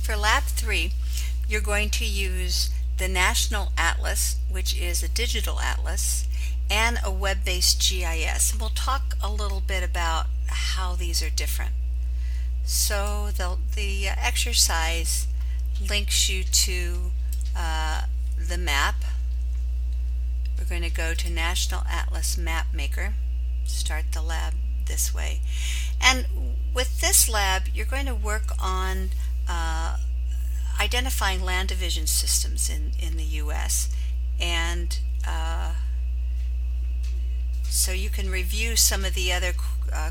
For Lab 3, you're going to use the National Atlas, which is a digital atlas, and a web-based GIS. And we'll talk a little bit about how these are different. So the exercise links you to the map. We're going to go to National Atlas Map Maker, start the lab this way. And with this lab, you're going to work on identifying land division systems in the U.S. And so you can review some of the other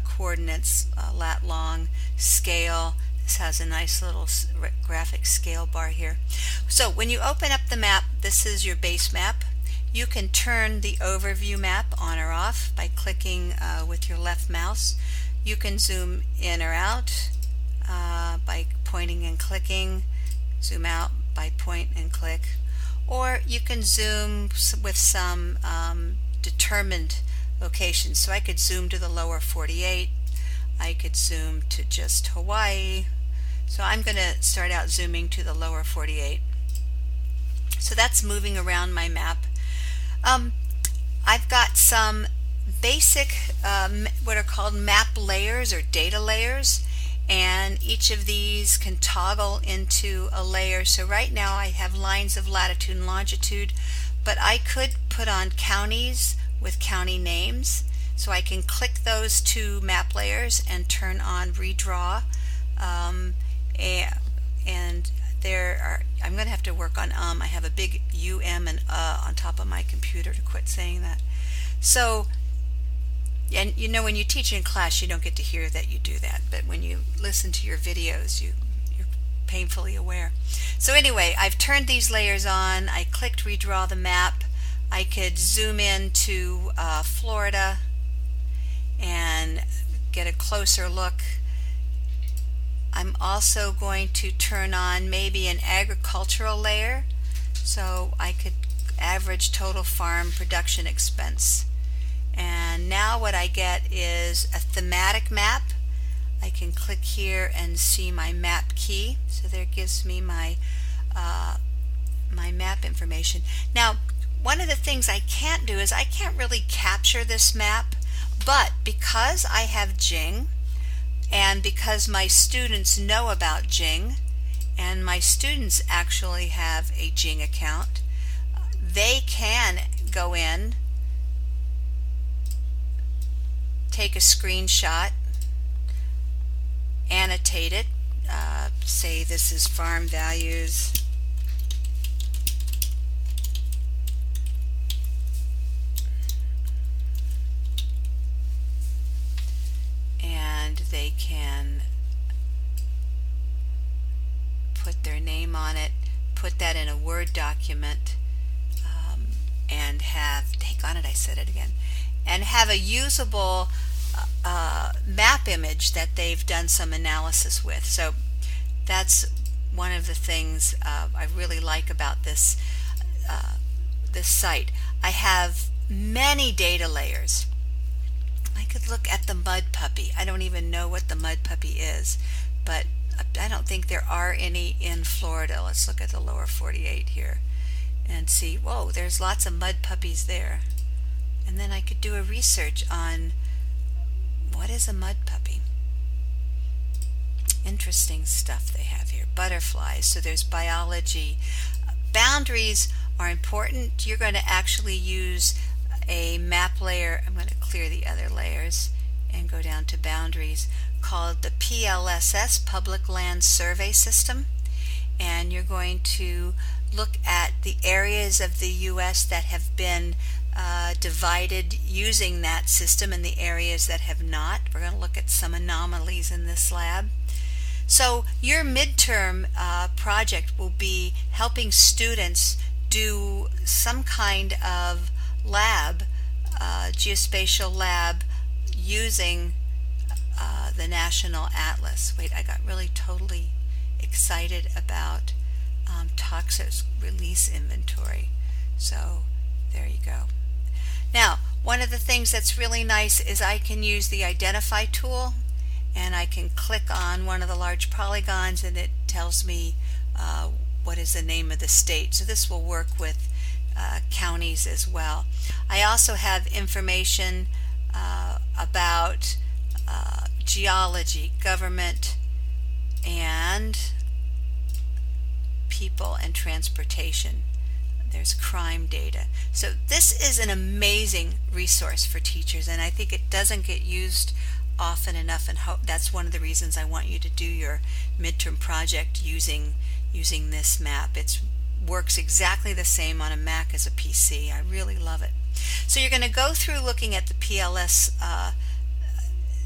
coordinates, lat long, scale. This has a nice little graphic scale bar here. So when you open up the map, this is your base map. You can turn the overview map on or off by clicking with your left mouse. You can zoom in or out by pointing and clicking, zoom out by point and click, or you can zoom with some determined locations. So I could zoom to the lower 48, I could zoom to just Hawaii. So I'm going to start out zooming to the lower 48. So that's moving around my map. I've got some basic what are called map layers or data layers, and each of these can toggle into a layer. So right now I have lines of latitude and longitude, but I could put on counties with county names. So I can click those two map layers and turn on redraw, and there are, I'm going to have to work on I have a big and on top of my computer to quit saying that. So, and you know, when you teach in class you don't get to hear that you do that, but when you listen to your videos you're painfully aware. So anyway, I've turned these layers on. I clicked redraw the map. I could zoom in to Florida and get a closer look. I'm also going to turn on maybe an agricultural layer, so I could average total farm production expense. And now what I get is a thematic map. I can click here and see my map key. So there it gives me my my map information. Now, one of the things I can't do is I can't really capture this map, but because I have Jing, and because my students know about Jing, and my students actually have a Jing account, they can go in, take a screenshot, annotate it, say this is farm values, and they can put their name on it, put that in a Word document, and have, dang on it, I said it again, and have a usable map image that they've done some analysis with. So that's one of the things I really like about this this site. I have many data layers. I could look at the mud puppy. I don't even know what the mud puppy is, but I don't think there are any in Florida. Let's look at the lower 48 here and see, whoa, there's lots of mud puppies there. And then I could do a research on what is a mud puppy. Interesting stuff they have here. Butterflies, so there's biology. Boundaries are important. You're going to actually use a map layer. I'm going to clear the other layers and go down to boundaries, called the PLSS, Public Land Survey System. And you're going to look at the areas of the U.S. that have been divided using that system and the areas that have not. We're going to look at some anomalies in this lab. So your midterm project will be helping students do some kind of lab, geospatial lab, using the National Atlas. Wait, I got really totally excited about toxic release inventory. So there you go. Now, one of the things that's really nice is I can use the identify tool and I can click on one of the large polygons and it tells me what is the name of the state. So this will work with counties as well. I also have information about geology, government, and people and transportation. There's crime data. So this is an amazing resource for teachers, and I think it doesn't get used often enough, and that's one of the reasons I want you to do your midterm project using this map. It works exactly the same on a Mac as a PC. I really love it. So you're going to go through looking at the PLS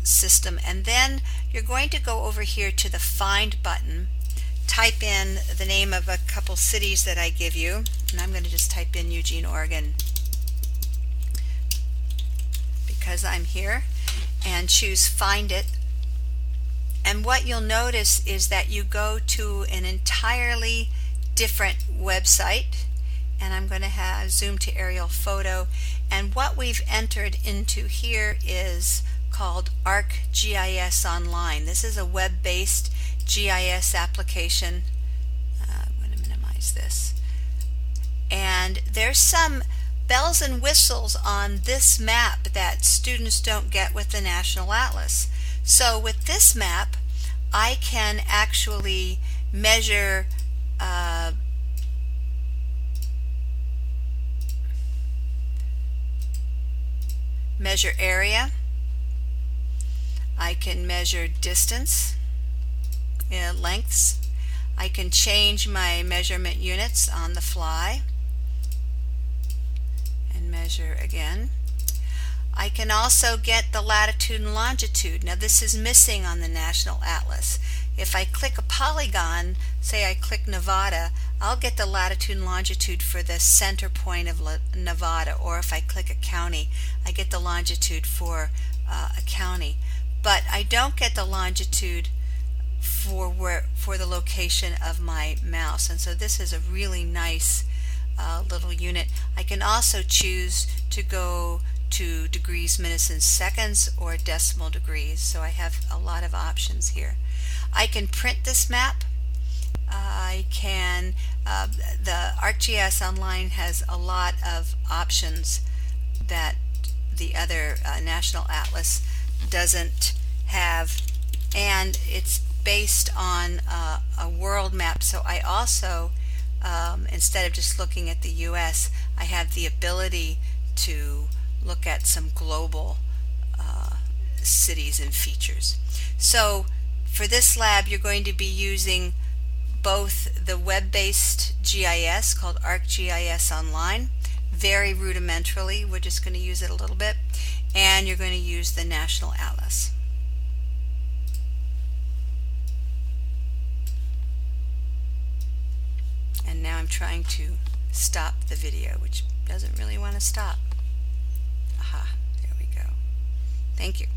system, and then you're going to go over here to the Find button, type in the name of a couple cities that I give you, and I'm going to just type in Eugene, Oregon, because I'm here, and choose Find It. And what you'll notice is that you go to an entirely different website, and I'm going to zoom to aerial photo, and what we've entered into here is called ArcGIS Online. This is a web-based GIS application. I'm going to minimize this. And there's some bells and whistles on this map that students don't get with the National Atlas. So with this map, I can actually measure area. I can measure distance, lengths. I can change my measurement units on the fly and measure again. I can also get the latitude and longitude. Now this is missing on the National Atlas. If I click a polygon, say I click Nevada, I'll get the latitude and longitude for the center point of Nevada, or if I click a county, I get the longitude for a county. But I don't get the longitude for the location of my mouse, and so this is a really nice little unit. I can also choose to go to degrees, minutes, and seconds, or decimal degrees, so I have a lot of options here. I can print this map. I can, the ArcGIS Online has a lot of options that the other National Atlas doesn't have, and it's based on a world map. So I also, instead of just looking at the US, I have the ability to look at some global cities and features. So for this lab, you're going to be using both the web-based GIS called ArcGIS Online, very rudimentarily, we're just going to use it a little bit, and you're going to use the National Atlas. And now I'm trying to stop the video, which doesn't really want to stop. Aha, there we go. Thank you.